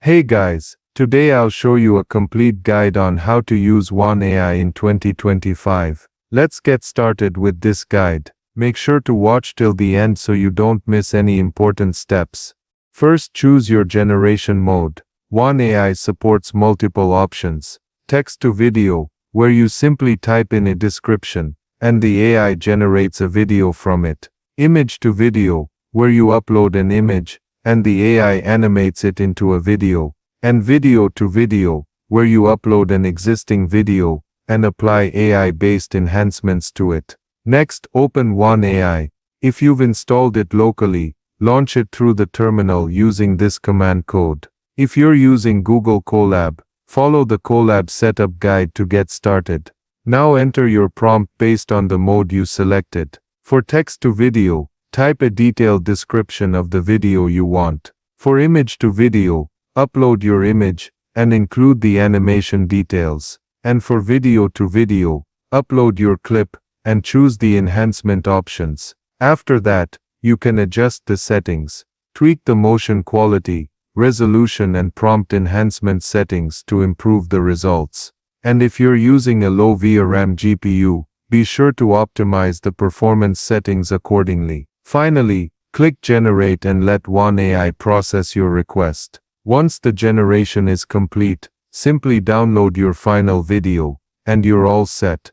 Hey guys, today I'll show you a complete guide on how to use Wan AI in 2025. Let's get started with this guide. Make sure to watch till the end so you don't miss any important steps. First, choose your generation mode. Wan AI supports multiple options. Text to video, where you simply type in a description, and the AI generates a video from it. Image to video, where you upload an image, and the AI animates it into a video. And video to video, where you upload an existing video, and apply AI-based enhancements to it. Next, open Wan AI. If you've installed it locally, launch it through the terminal using this command code. If you're using Google Colab, follow the Colab setup guide to get started. Now enter your prompt based on the mode you selected. For text to video, type a detailed description of the video you want. For image to video, upload your image, and include the animation details. And for video to video, upload your clip, and choose the enhancement options. After that, you can adjust the settings. Tweak the motion quality, resolution and prompt enhancement settings to improve the results. And if you're using a low VRAM GPU, be sure to optimize the performance settings accordingly. Finally, click Generate and let Wan AI process your request. Once the generation is complete, simply download your final video, and you're all set.